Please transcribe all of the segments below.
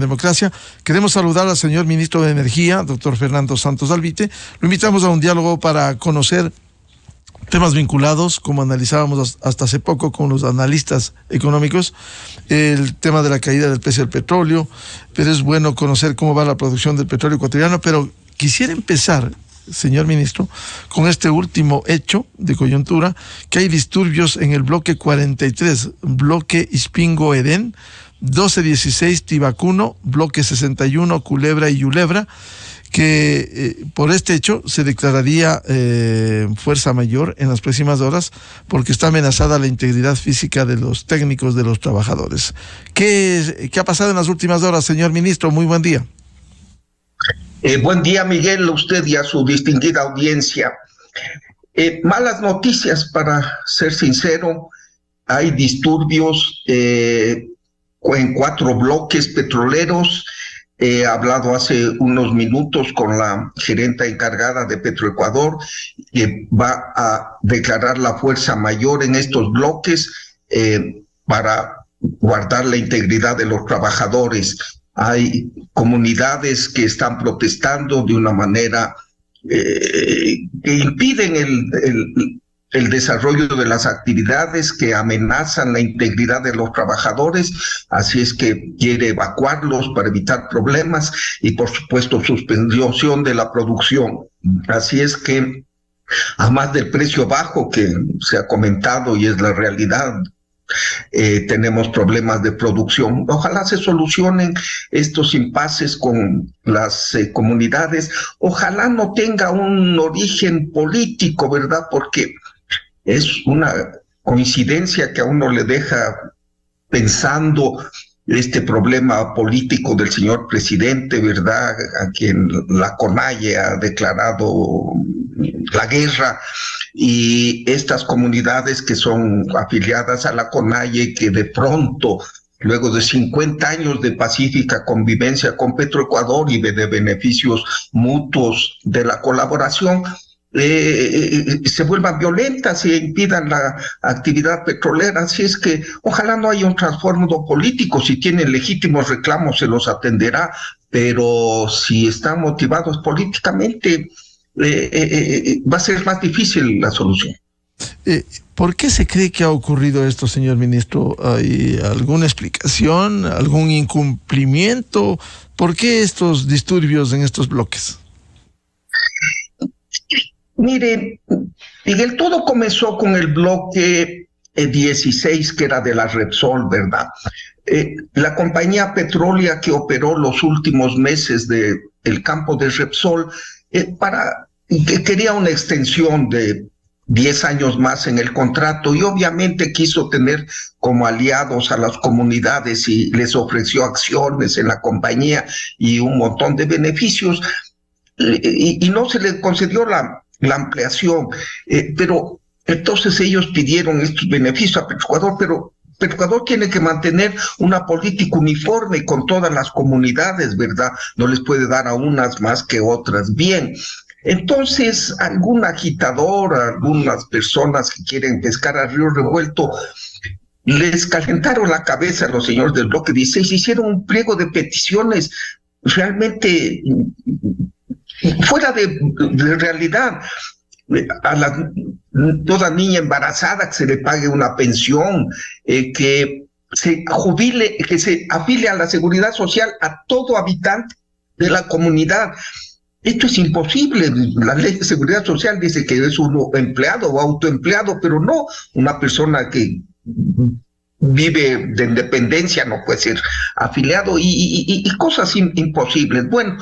Democracia. Queremos saludar al señor ministro de Energía, doctor Fernando Santos Alvite. Lo invitamos a un diálogo para conocer temas vinculados, como analizábamos hasta hace poco con los analistas económicos, el tema de la caída del precio del petróleo, pero es bueno conocer cómo va la producción del petróleo ecuatoriano. Pero quisiera empezar, señor ministro, con este último hecho de coyuntura, que hay disturbios en el bloque 43, bloque Ispingo-Edén, 12-16 Tibacuno, bloque 61 Culebra y Yulebra, que por este hecho se declararía fuerza mayor en las próximas horas porque está amenazada la integridad física de los técnicos, de los trabajadores. ¿Qué ha pasado en las últimas horas, señor ministro? Muy buen día. Buen día, Miguel, a usted y a su distinguida audiencia. Malas noticias, para ser sincero. Hay disturbios en 4 bloques petroleros. He hablado hace unos minutos con la gerenta encargada de Petroecuador, que va a declarar la fuerza mayor en estos bloques para guardar la integridad de los trabajadores. Hay comunidades que están protestando de una manera que impiden el desarrollo de las actividades, que amenazan la integridad de los trabajadores, así es que quiere evacuarlos para evitar problemas y, por supuesto, suspensión de la producción. Así es que, a más del precio bajo que se ha comentado y es la realidad, tenemos problemas de producción. Ojalá se solucionen estos impases con las comunidades. Ojalá no tenga un origen político, ¿verdad? Porque es una coincidencia que a uno le deja pensando este problema político del señor presidente, ¿verdad? A quien la CONAIE ha declarado la guerra, y estas comunidades que son afiliadas a la CONAIE, que de pronto, luego de 50 años de pacífica convivencia con Petroecuador y de beneficios mutuos de la colaboración, se vuelvan violentas e impidan la actividad petrolera. Así es que ojalá no haya un trasfondo político. Si tienen legítimos reclamos se los atenderá, pero si están motivados políticamente, va a ser más difícil la solución. ¿Por qué se cree que ha ocurrido esto, señor ministro? ¿Hay alguna explicación, algún incumplimiento? ¿Por qué estos disturbios en estos bloques? Mire, Miguel, todo comenzó con el bloque 16, que era de la Repsol, ¿verdad? La compañía petrolera que operó los últimos meses del campo de Repsol, que quería una extensión de 10 años más en el contrato, y obviamente quiso tener como aliados a las comunidades y les ofreció acciones en la compañía y un montón de beneficios, y no se les concedió la ampliación, pero entonces ellos pidieron estos beneficios a Petroecuador, pero Petroecuador tiene que mantener una política uniforme con todas las comunidades, ¿verdad? No les puede dar a unas más que otras. Bien, entonces algún agitador, algunas personas que quieren pescar a río revuelto, les calentaron la cabeza a los señores del bloque 16, hicieron un pliego de peticiones realmente fuera de realidad. A toda niña embarazada que se le pague una pensión, que se jubile, que se afile a la seguridad social a todo habitante de la comunidad. Esto es imposible. La ley de seguridad social dice que es uno empleado o autoempleado, pero no una persona que vive de independencia no puede ser afiliado, y cosas imposibles. Bueno,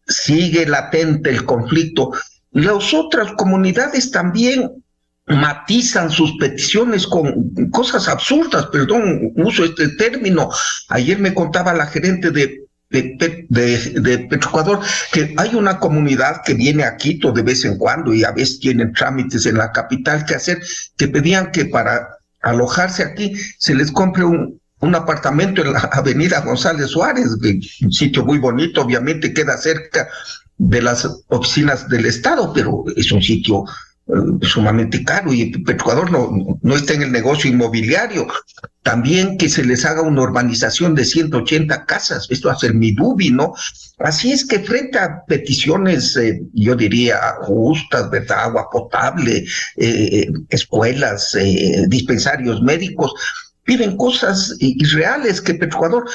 sigue latente el conflicto. Las otras comunidades también matizan sus peticiones con cosas absurdas, perdón, uso este término. Ayer me contaba la gerente de Petroecuador que hay una comunidad que viene a Quito de vez en cuando y a veces tienen trámites en la capital que hacer, que pedían que para alojarse aquí se les compre un apartamento en la avenida González Suárez, un sitio muy bonito, obviamente queda cerca de las oficinas del Estado, pero es un sitio sumamente caro, y Petroecuador no está en el negocio inmobiliario. También que se les haga una urbanización de 180 casas, esto hace el Midubi, ¿no? Así es que frente a peticiones, yo diría, justas, ¿verdad? Agua potable, escuelas, dispensarios médicos, piden cosas irreales que Petroecuador,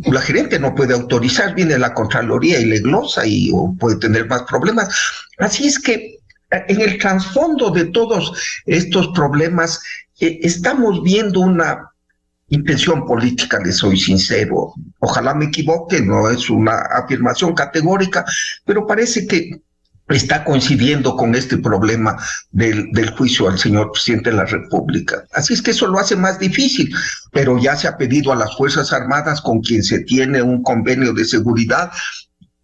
la gerente no puede autorizar, viene la Contraloría y le glosa y puede tener más problemas. Así es que en el trasfondo de todos estos problemas estamos viendo una intención política, les soy sincero. Ojalá me equivoque, no es una afirmación categórica, pero parece que está coincidiendo con este problema del juicio al señor presidente de la República. Así es que eso lo hace más difícil, pero ya se ha pedido a las Fuerzas Armadas, con quien se tiene un convenio de seguridad,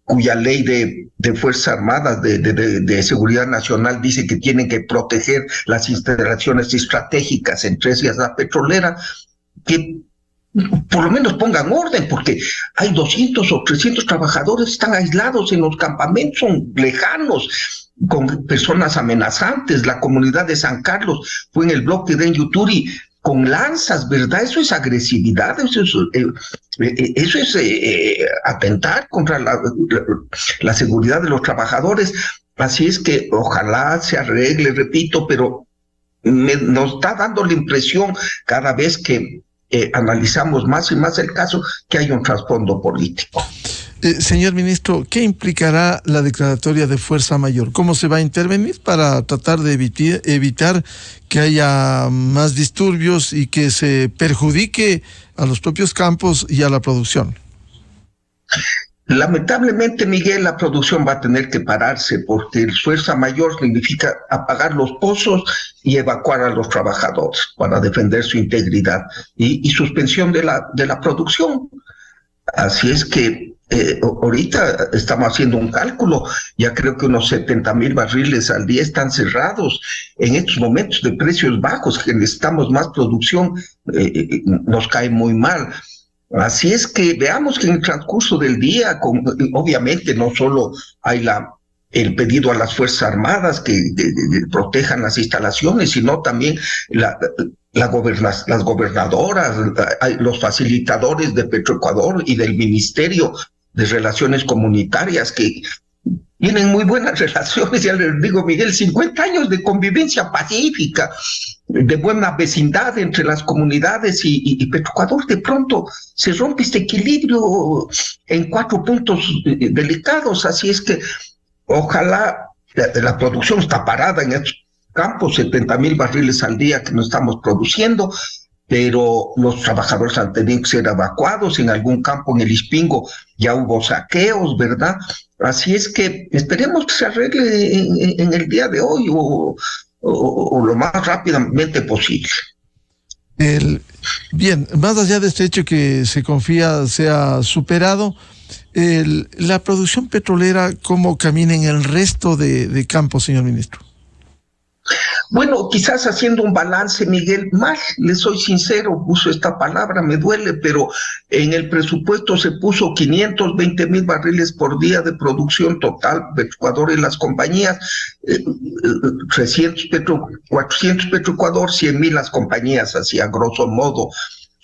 cuya ley de Fuerzas Armadas de Seguridad Nacional dice que tienen que proteger las instalaciones estratégicas, entre ellas la petrolera, que por lo menos pongan orden, porque hay 200 o 300 trabajadores que están aislados en los campamentos, son lejanos, con personas amenazantes. La comunidad de San Carlos fue en el bloque de Yuturi con lanzas, ¿verdad? Eso es agresividad, eso es atentar contra la seguridad de los trabajadores. Así es que ojalá se arregle, repito, pero nos está dando la impresión cada vez que analizamos más y más el caso, que hay un trasfondo político. Señor ministro, ¿qué implicará la declaratoria de fuerza mayor? ¿Cómo se va a intervenir para tratar de evitar que haya más disturbios y que se perjudique a los propios campos y a la producción? Lamentablemente, Miguel, la producción va a tener que pararse, porque el fuerza mayor significa apagar los pozos y evacuar a los trabajadores para defender su integridad y suspensión de la producción. Así es que ahorita estamos haciendo un cálculo, ya creo que unos 70,000 barriles al día están cerrados. En estos momentos de precios bajos, que necesitamos más producción, nos cae muy mal. Así es que veamos que en el transcurso del día, obviamente no solo hay el pedido a las Fuerzas Armadas que protejan las instalaciones, sino también las gobernadoras, los facilitadores de Petroecuador y del Ministerio de Relaciones Comunitarias, que tienen muy buenas relaciones. Ya les digo, Miguel, 50 años de convivencia pacífica, de buena vecindad entre las comunidades y Petroecuador. De pronto se rompe este equilibrio en 4 puntos delicados. Así es que ojalá, la producción está parada en estos campos, 70,000 barriles al día que no estamos produciendo, pero los trabajadores han tenido que ser evacuados. En algún campo en el Ispingo ya hubo saqueos, ¿verdad? Así es que esperemos que se arregle en el día de hoy o lo más rápidamente posible. Bien, más allá de este hecho que se confía sea superado, la producción petrolera, ¿cómo camina en el resto de campos, señor ministro? Bueno, quizás haciendo un balance, Miguel, mal, le soy sincero, uso esta palabra, me duele, pero en el presupuesto se puso 520,000 barriles por día de producción total, Petroecuador y las compañías, 400 Petroecuador, 100,000 las compañías, así a grosso modo.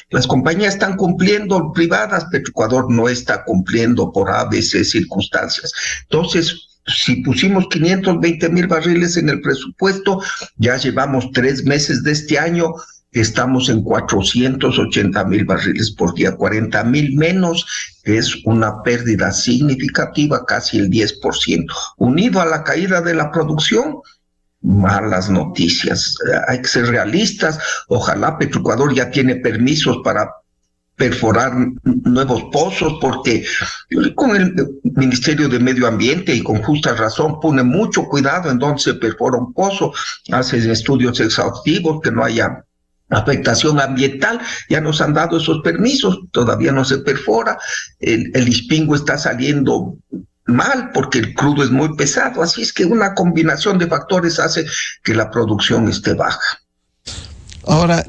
Las compañías están cumpliendo, privadas, Petroecuador no está cumpliendo por ABC circunstancias. Entonces, si pusimos 520,000 barriles en el presupuesto, ya llevamos 3 meses de este año, estamos en 480,000 barriles por día, 40,000 menos, que es una pérdida significativa, casi el 10%. Unido a la caída de la producción, malas noticias. Hay que ser realistas. Ojalá Petroecuador ya tiene permisos para perforar nuevos pozos, porque con el Ministerio de Medio Ambiente, y con justa razón, pone mucho cuidado en dónde se perfora un pozo, hace estudios exhaustivos, que no haya afectación ambiental. Ya nos han dado esos permisos, todavía no se perfora. El Ispingo está saliendo mal porque el crudo es muy pesado, así es que una combinación de factores hace que la producción esté baja. Ahora,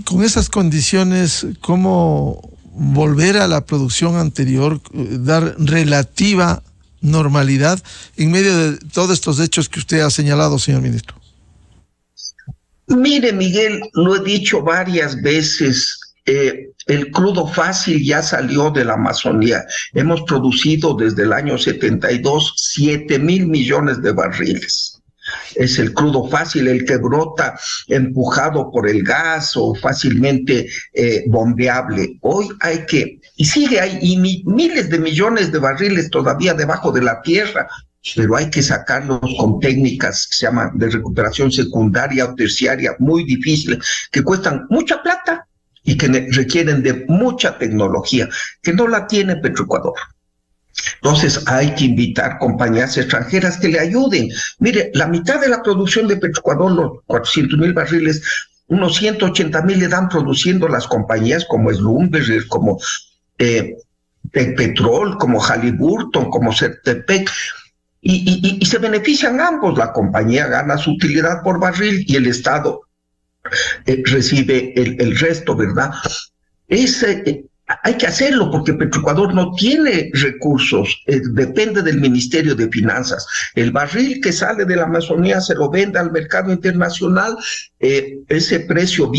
con esas condiciones, ¿cómo volver a la producción anterior, dar relativa normalidad en medio de todos estos hechos que usted ha señalado, señor ministro? Mire, Miguel, lo he dicho varias veces, el crudo fácil ya salió de la Amazonía. Hemos producido desde el año 72 7,000 millones de barriles. Es el crudo fácil, el que brota empujado por el gas o fácilmente bombeable. Hoy hay que, y sigue, hay miles de millones de barriles todavía debajo de la tierra, pero hay que sacarlos con técnicas que se llaman de recuperación secundaria o terciaria, muy difíciles, que cuestan mucha plata y que requieren de mucha tecnología, que no la tiene Petroecuador. Entonces hay que invitar compañías extranjeras que le ayuden. Mire, la mitad de la producción de Petroecuador, los 400,000 barriles, unos 180,000 le dan produciendo las compañías como Slumberger, como Petrol, como Halliburton, como Certepec, y se benefician ambos. La compañía gana su utilidad por barril y el Estado recibe el resto, ¿verdad? Hay que hacerlo porque Petroecuador no tiene recursos, depende del Ministerio de Finanzas. El barril que sale de la Amazonía se lo vende al mercado internacional, ese precio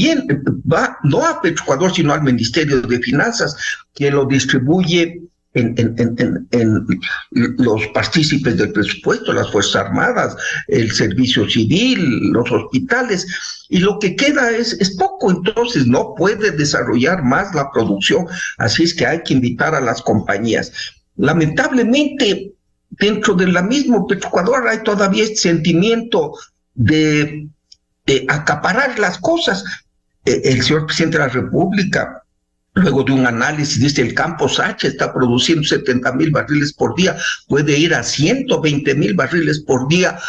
va no a Petroecuador sino al Ministerio de Finanzas, quien lo distribuye en los partícipes del presupuesto, las Fuerzas Armadas, el servicio civil, los hospitales, y lo que queda es poco, entonces no puede desarrollar más la producción, así es que hay que invitar a las compañías. Lamentablemente, dentro de la misma Petroecuador hay todavía este sentimiento de acaparar las cosas. El señor presidente de la República, luego de un análisis, dice el campo Sacha está produciendo 70,000 barriles por día, puede ir a 120,000 barriles por día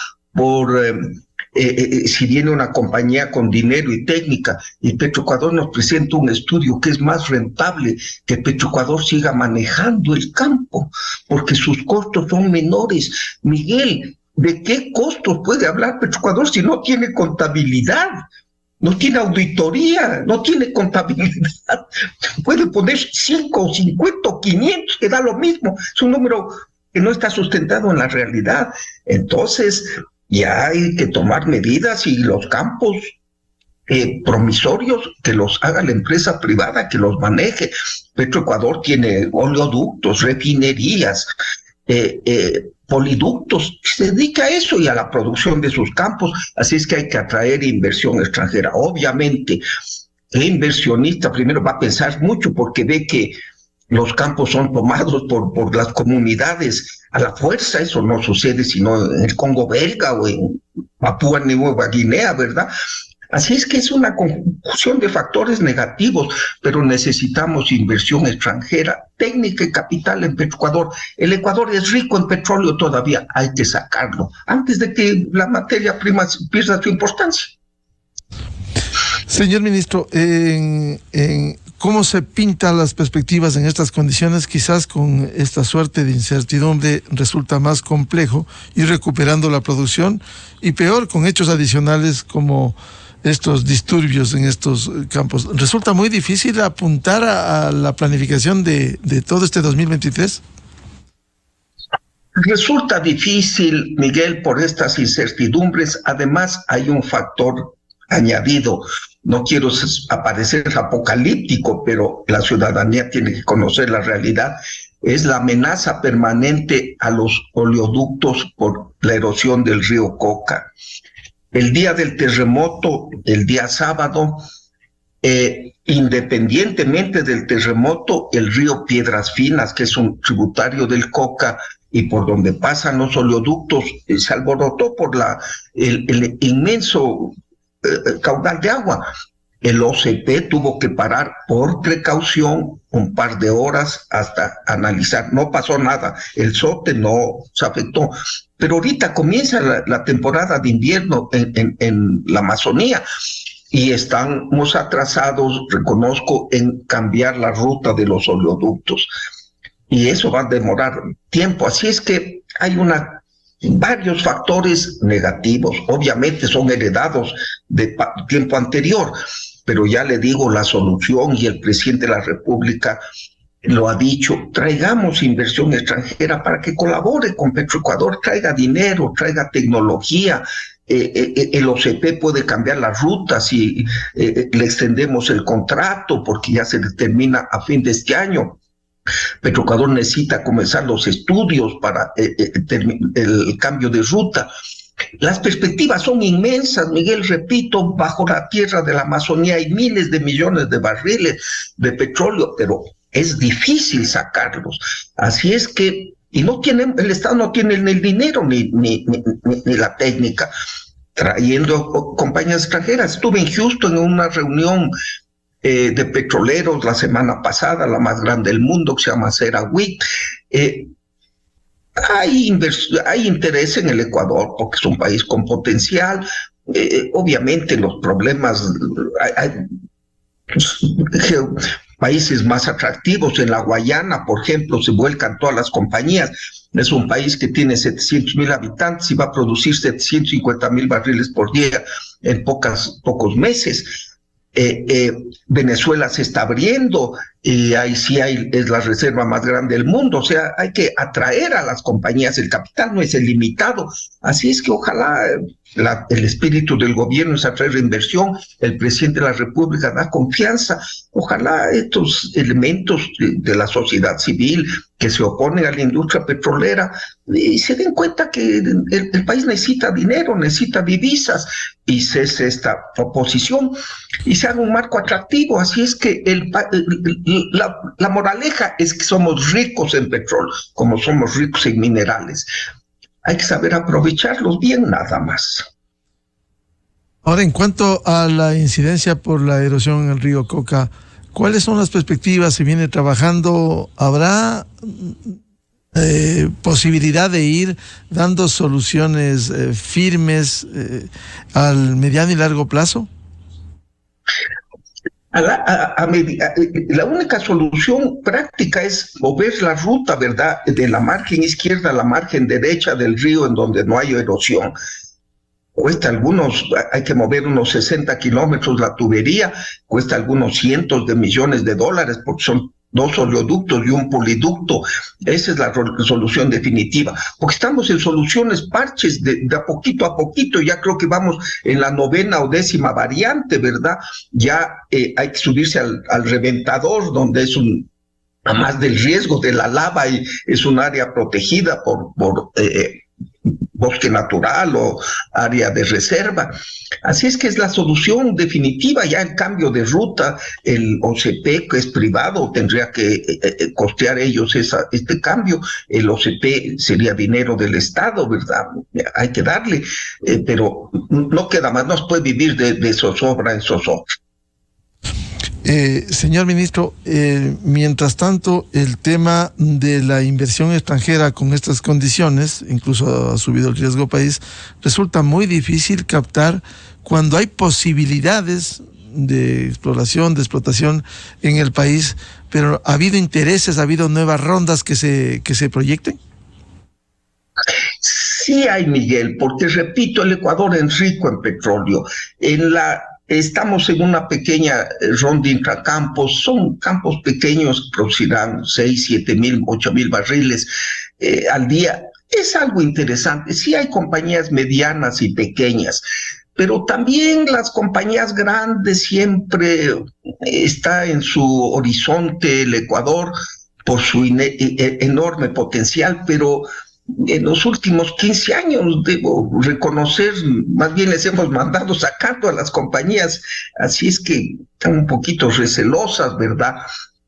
si viene una compañía con dinero y técnica. Y Petroecuador nos presenta un estudio que es más rentable que Petroecuador siga manejando el campo, porque sus costos son menores. Miguel, ¿de qué costos puede hablar Petroecuador si no tiene contabilidad? No tiene auditoría, no tiene contabilidad. Puede poner 5, 50 o 500, que da lo mismo. Es un número que no está sustentado en la realidad. Entonces, ya hay que tomar medidas y los campos promisorios que los haga la empresa privada, que los maneje. Petroecuador tiene oleoductos, refinerías, poliductos, se dedica a eso y a la producción de sus campos, así es que hay que atraer inversión extranjera. Obviamente, el inversionista primero va a pensar mucho porque ve que los campos son tomados por las comunidades a la fuerza. Eso no sucede sino en el Congo belga o en Papúa Nueva Guinea, ¿verdad? Así es que es una conjunción de factores negativos, pero necesitamos inversión extranjera, técnica y capital en Petroecuador. El Ecuador es rico en petróleo todavía, hay que sacarlo antes de que la materia prima pierda su importancia. Señor ministro, ¿cómo se pintan las perspectivas en estas condiciones? Quizás con esta suerte de incertidumbre resulta más complejo ir recuperando la producción y peor con hechos adicionales como estos disturbios en estos campos. ¿Resulta muy difícil apuntar a la planificación de todo este 2023? Resulta difícil, Miguel, por estas incertidumbres. Además, hay un factor añadido. No quiero aparecer apocalíptico, pero la ciudadanía tiene que conocer la realidad. Es la amenaza permanente a los oleoductos por la erosión del río Coca. El día del terremoto, el día sábado, independientemente del terremoto, el río Piedras Finas, que es un tributario del Coca y por donde pasan los oleoductos, se alborotó por el inmenso caudal de agua. El OCP tuvo que parar por precaución un par de horas hasta analizar. No pasó nada, el SOTE no se afectó. Pero ahorita comienza la temporada de invierno en la Amazonía y estamos atrasados, reconozco, en cambiar la ruta de los oleoductos. Y eso va a demorar tiempo. Así es que hay varios factores negativos. Obviamente son heredados de tiempo anterior, pero ya le digo, la solución, y el presidente de la República lo ha dicho, traigamos inversión extranjera para que colabore con Petroecuador, traiga dinero, traiga tecnología, el OCP puede cambiar las rutas si le extendemos el contrato porque ya se termina a fin de este año. Petroecuador necesita comenzar los estudios para el cambio de ruta. Las perspectivas son inmensas, Miguel, repito, bajo la tierra de la Amazonía hay miles de millones de barriles de petróleo, pero es difícil sacarlos. Así es que, y no tienen, el Estado no tiene ni el dinero ni la técnica. Trayendo compañías extranjeras. Estuve en Houston en una reunión de petroleros la semana pasada, la más grande del mundo, que se llama CERAWeek. Hay interés en el Ecuador porque es un país con potencial. Obviamente los problemas, hay países más atractivos. En la Guayana, por ejemplo, se vuelcan todas las compañías. Es un país que tiene 700,000 habitantes y va a producir 750,000 barriles por día en pocos meses. Venezuela se está abriendo y ahí sí es la reserva más grande del mundo. O sea, hay que atraer a las compañías. El capital no es ilimitado. Así es que ojalá el espíritu del gobierno es atraer inversión. El presidente de la República da confianza. Ojalá estos elementos de la sociedad civil que se oponen a la industria petrolera y se den cuenta que el país necesita dinero, necesita divisas, y cese esta oposición y se haga un marco atractivo. Así es que la moraleja es que somos ricos en petróleo, como somos ricos en minerales. Hay que saber aprovecharlos bien, nada más. Ahora, en cuanto a la incidencia por la erosión en el río Coca, ¿cuáles son las perspectivas? ¿Se viene trabajando? ¿Habrá posibilidad de ir dando soluciones firmes al mediano y largo plazo? La única solución práctica es mover la ruta, ¿verdad?, de la margen izquierda a la margen derecha del río en donde no hay erosión. Hay que mover unos 60 kilómetros la tubería, cuesta algunos cientos de millones de dólares porque son 2 oleoductos y un poliducto. Esa es la solución definitiva, porque estamos en soluciones parches de a poquito. Ya creo que vamos en la 9ª o 10ª variante, ¿verdad? Ya hay que subirse al reventador, donde es además del riesgo de la lava, y es un área protegida por bosque natural o área de reserva. Así es que es la solución definitiva. Ya el cambio de ruta, el OCP, que es privado, tendría que costear ellos este cambio. El OCP sería dinero del Estado, ¿verdad? Hay que darle, pero no queda más, no se puede vivir de zozobra en zozobra. Señor ministro, mientras tanto, el tema de la inversión extranjera con estas condiciones, incluso ha subido el riesgo país, resulta muy difícil captar cuando hay posibilidades de exploración, de explotación en el país, pero ¿ha habido intereses, ha habido nuevas rondas que se proyecten? Sí hay, Miguel, porque repito, el Ecuador es rico en petróleo. Estamos en una pequeña ronda intracampos, son campos pequeños que producirán 6, 7 mil, 8 mil barriles al día. Es algo interesante. Sí hay compañías medianas y pequeñas, pero también las compañías grandes siempre está en su horizonte el Ecuador por su enorme potencial, pero en los últimos 15 años, debo reconocer, más bien les hemos mandado sacando a las compañías, así es que están un poquito recelosas, ¿verdad?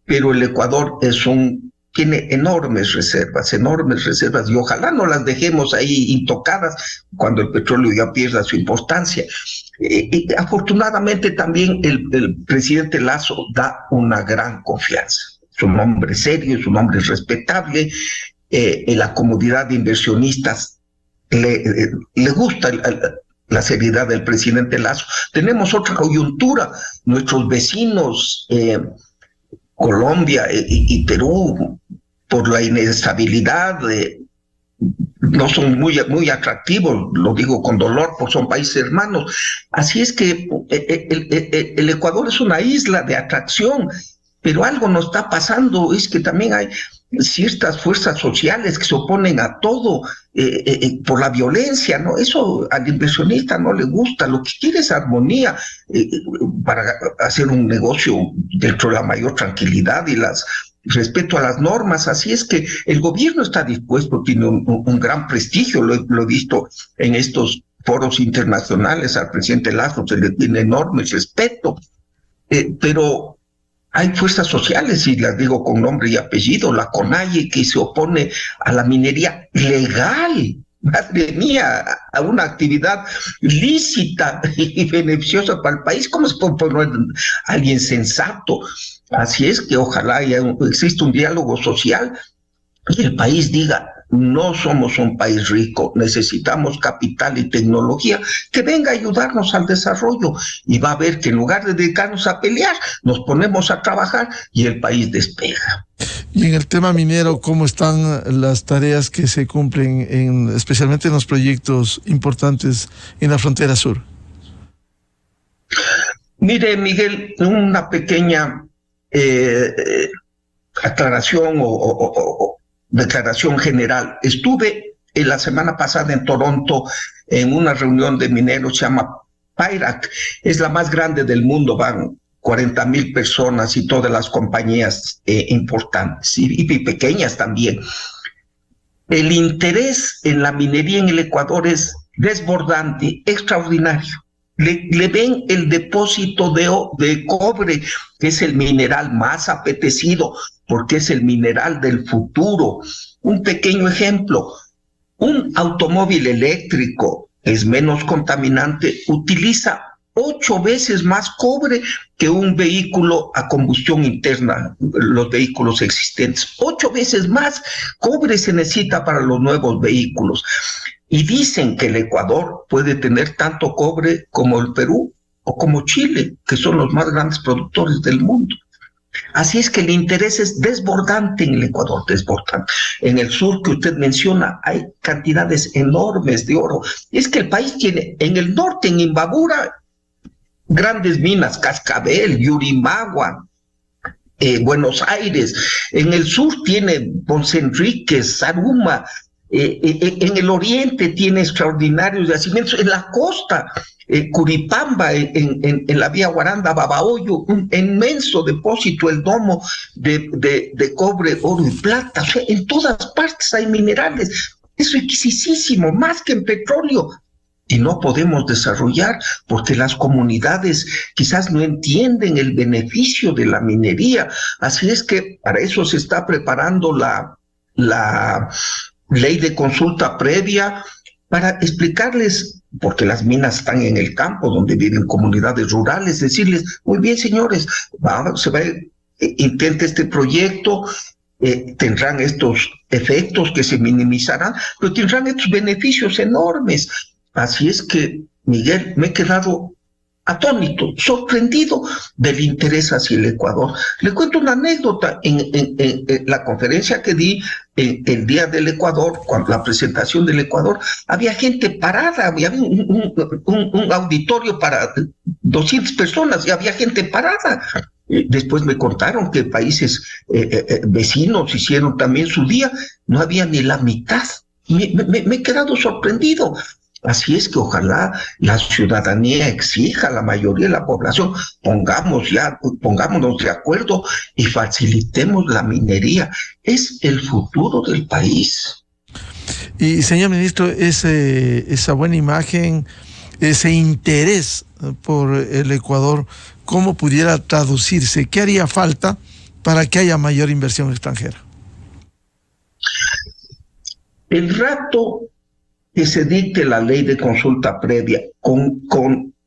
Pero el Ecuador tiene enormes reservas, y ojalá no las dejemos ahí intocadas cuando el petróleo ya pierda su importancia. Afortunadamente también el presidente Lasso da una gran confianza. Es un hombre serio, es un hombre respetable. La comunidad de inversionistas le gusta la seriedad del presidente Lasso. Tenemos otra coyuntura. Nuestros vecinos, Colombia y Perú, por la inestabilidad, no son muy atractivos, lo digo con dolor, porque son países hermanos. Así es que el Ecuador es una isla de atracción, pero algo nos está pasando, es que también hay ciertas fuerzas sociales que se oponen a todo por la violencia, ¿no? Eso al inversionista no le gusta, lo que quiere es armonía para hacer un negocio dentro de la mayor tranquilidad y respeto a las normas. Así es que el gobierno está dispuesto, tiene un gran prestigio, lo he visto en estos foros internacionales. Al presidente Lazo se le tiene enorme respeto, pero hay fuerzas sociales, y las digo con nombre y apellido, la CONAIE, que se opone a la minería legal, madre mía, a una actividad lícita y beneficiosa para el país. ¿Cómo se puede poner alguien sensato? Así es que ojalá exista un diálogo social y el país diga: no somos un país rico, necesitamos capital y tecnología que venga a ayudarnos al desarrollo, y va a ver que en lugar de dedicarnos a pelear, nos ponemos a trabajar y el país despega. Y en el tema minero, ¿cómo están las tareas que se cumplen, especialmente en los proyectos importantes en la frontera sur? Mire, Miguel, una pequeña aclaración o declaración general. Estuve la semana pasada en Toronto en una reunión de mineros, se llama PIRAC, es la más grande del mundo, van 40,000 personas y todas las compañías importantes y pequeñas también. El interés en la minería en el Ecuador es desbordante, extraordinario. Le ven el depósito de cobre, que es el mineral más apetecido, porque es el mineral del futuro. Un pequeño ejemplo: un automóvil eléctrico es menos contaminante, utiliza 8 veces más cobre que un vehículo a combustión interna, los vehículos existentes. 8 veces más cobre se necesita para los nuevos vehículos. Y dicen que el Ecuador puede tener tanto cobre como el Perú o como Chile, que son los más grandes productores del mundo. Así es que el interés es desbordante en el Ecuador, desbordante. En el sur que usted menciona hay cantidades enormes de oro. Es que el país tiene, en el norte, en Imbabura, grandes minas, Cascabel, Yurimagua, Buenos Aires. En el sur tiene Ponce Enríquez, Zaruma. En el oriente tiene extraordinarios yacimientos. En la costa, Curipamba, en la vía Guaranda, Babahoyo, un inmenso depósito, el domo de cobre, oro y plata. O sea, en todas partes hay minerales. Es riquísimo, más que en petróleo. Y no podemos desarrollar porque las comunidades quizás no entienden el beneficio de la minería. Así es que para eso se está preparando la ley de consulta previa, para explicarles, porque las minas están en el campo donde viven comunidades rurales, decirles: muy bien, señores, intente este proyecto, tendrán estos efectos que se minimizarán, pero tendrán estos beneficios enormes. Así es que, Miguel, me he quedado atónito, sorprendido del interés hacia el Ecuador. Le cuento una anécdota. En la conferencia que di el Día del Ecuador, cuando la presentación del Ecuador, había gente parada, había un auditorio para 200 personas y había gente parada. Después me contaron que países vecinos hicieron también su día, no había ni la mitad. Me he quedado sorprendido. Así es que ojalá la ciudadanía exija a la mayoría de la población: pongámonos de acuerdo y facilitemos la minería. Es el futuro del país. Y señor ministro, esa buena imagen, ese interés por el Ecuador, ¿cómo pudiera traducirse? ¿Qué haría falta para que haya mayor inversión extranjera? El rato que se dicte la ley de consulta previa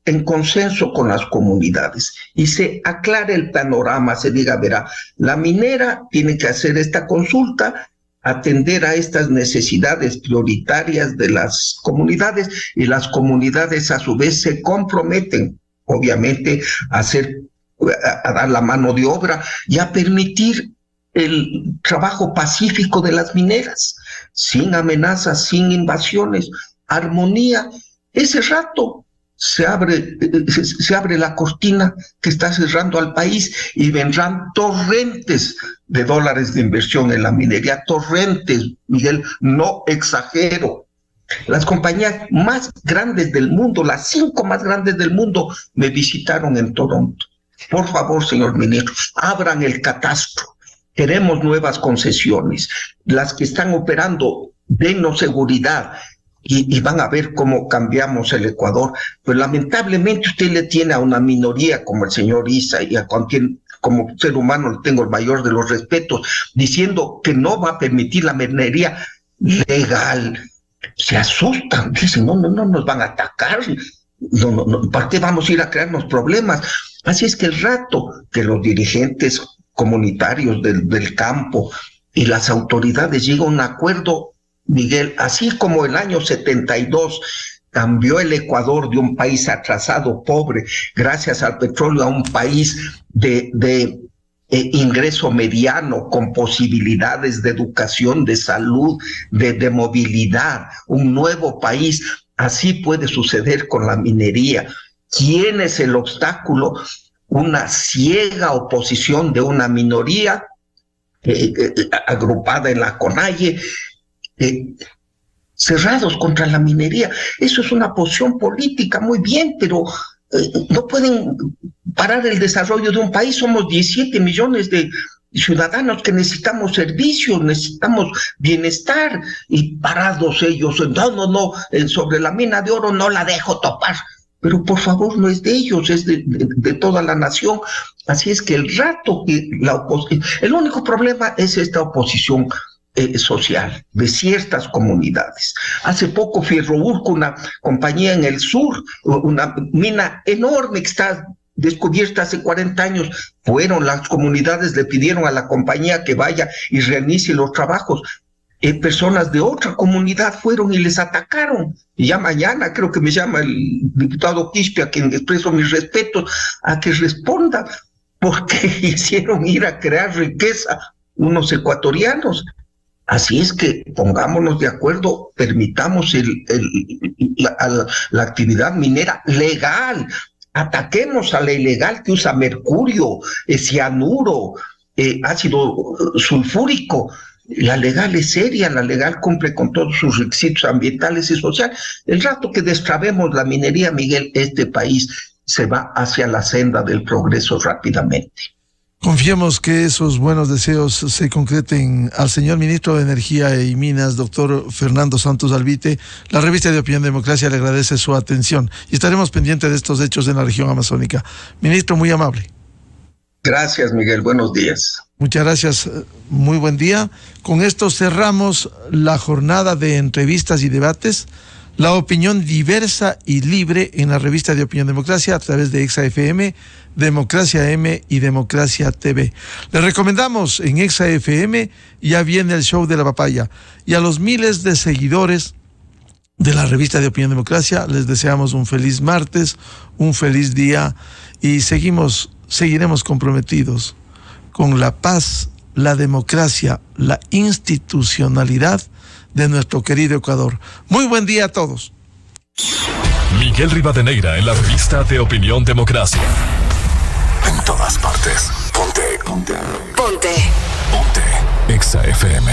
en consenso con las comunidades y se aclare el panorama, se diga: verá, la minera tiene que hacer esta consulta, atender a estas necesidades prioritarias de las comunidades, y las comunidades a su vez se comprometen, obviamente, a dar la mano de obra y a permitir el trabajo pacífico de las mineras, sin amenazas, sin invasiones, armonía. Ese rato se abre la cortina que está cerrando al país y vendrán torrentes de dólares de inversión en la minería, torrentes, Miguel, no exagero. Las compañías más grandes del mundo, las 5 más grandes del mundo, me visitaron en Toronto. Por favor, señor ministro, abran el catastro. Queremos nuevas concesiones. Las que están operando, dennos seguridad y van a ver cómo cambiamos el Ecuador. Pero lamentablemente usted le tiene a una minoría como el señor Issa y a quien como ser humano le tengo el mayor de los respetos, diciendo que no va a permitir la minería legal. Se asustan, dicen, no nos van a atacar, no, ¿para qué vamos a ir a crearnos problemas? Así es que el rato que los dirigentes comunitarios del campo y las autoridades llegan a un acuerdo, Miguel, así como el año 72 cambió el Ecuador de un país atrasado, pobre, gracias al petróleo, a un país de ingreso mediano, con posibilidades de educación, de salud, de movilidad, un nuevo país. Así puede suceder con la minería. ¿Quién es el obstáculo? Una ciega oposición de una minoría agrupada en la CONAIE, cerrados contra la minería. Eso es una posición política, muy bien, pero no pueden parar el desarrollo de un país. Somos 17 millones de ciudadanos que necesitamos servicios, necesitamos bienestar, y parados ellos, no, sobre la mina de oro no la dejo topar. Pero por favor, no es de ellos, es de toda la nación. Así es que el rato que el único problema es esta oposición social de ciertas comunidades. Hace poco Ferrourco, una compañía en el sur, una mina enorme que está descubierta hace 40 años, fueron las comunidades, le pidieron a la compañía que vaya y reinicie los trabajos. Personas de otra comunidad fueron y les atacaron. Y ya mañana creo que me llama el diputado Quispe, a quien expreso mis respetos, a que responda, porque hicieron ir a crear riqueza unos ecuatorianos. Así es que pongámonos de acuerdo, permitamos la actividad minera legal, ataquemos a la ilegal que usa mercurio, cianuro, ácido sulfúrico. La legal es seria, la legal cumple con todos sus requisitos ambientales y sociales. El rato que destrabemos la minería, Miguel, este país se va hacia la senda del progreso rápidamente. Confiemos que esos buenos deseos se concreten. Al señor ministro de Energía y Minas, doctor Fernando Santos Albite, la revista de Opinión Democracia le agradece su atención y estaremos pendientes de estos hechos en la región amazónica. Ministro, muy amable. Gracias, Miguel. Buenos días. Muchas gracias. Muy buen día. Con esto cerramos la jornada de entrevistas y debates. La opinión diversa y libre en la revista de Opinión Democracia a través de Exa FM, Democracia M y Democracia TV. Les recomendamos en Exa FM, ya viene el show de la papaya. Y a los miles de seguidores de la revista de Opinión Democracia les deseamos un feliz martes, un feliz día, y seguiremos comprometidos con la paz, la democracia, la institucionalidad de nuestro querido Ecuador. Muy buen día a todos. Miguel Rivadeneira en la revista de Opinión Democracia. En todas partes. Ponte. Exa FM.